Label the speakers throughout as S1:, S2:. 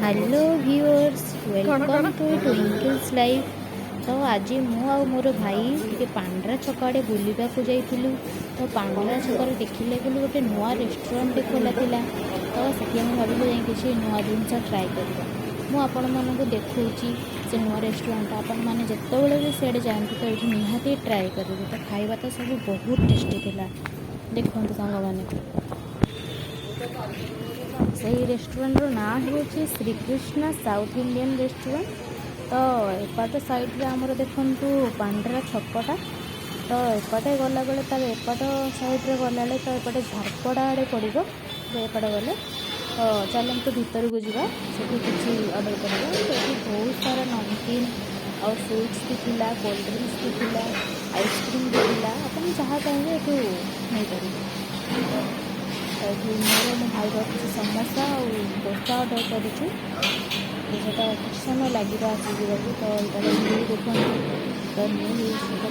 S1: Hello viewers welcome to Twinkle's life. तो आज मु मोर भाई टे पांड्रा छक आड़े बुलवा जाइलु। तो पांड्रा छक देखिले बोली गोटे नुआ रेस्टोरेंट खोला थिला। तो से भाविलु जाई किसी नुआ जिनस ट्राए करबा। मु आपण मानकु देखौची से नुआ रेस्टोरेंट आपण माने जेतेबेले भी सियाड़े जाआंतु तो ये निहाती ट्राए करेंगे। तो खाଇବା तो सब बहुत टेस्टी थिला। देखो सांग माने से रेस्टोरेंट ना हूँ श्रीकृष्णा साउथ इंडियन रेस्टोरेंट। तो एपटे साइड आमर देखु पांड्रा छकटा। तो एपटे गला बेले तार एपट साइड्रे गला तो एपटे झारपड़ा आड़े पड़ो। तो एपटे गले तो चलते भीतर को जा किसी ऑर्डर कर। बहुत सारा नमकीन और फ्रुट्स भी थिला, कोल्ड ड्रिंक्स भी थिला, आइसक्रीम भी थिला। आप जहाँ चाहिए ये नहीं पारे। तो मोर मो भाई किसी समोसा और डोसा ऑर्डर करूँ। तो किस समय लगे आसीजा। तो यहाँ देखो तो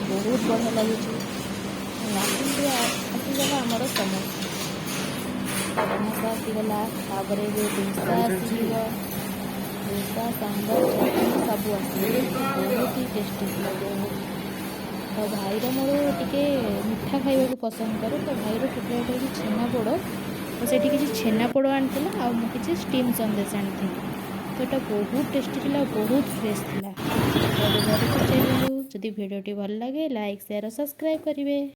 S1: बहुत बढ़िया लगे। आसीगला आमर समोसा समोसा आसीगला। तापर डोसा आसीज डोसा सांबर चटनी सब आस बहुत ही टेस्टी लगे। तो भाईर मोर टे मिठा खाइबा पसंद करे। तो भाईर फेवरेट है छेनापोड़। तो से किसी छेनापोड़ आनी आ किसी स्टीम संदेश आनी। तो ये बहुत टेस्टी थी, बहुत फ्रेश थी। तो घर को चलू। जदि भिडियोटी भल लगे लाइक शेयर और सब्सक्राइब करेंगे।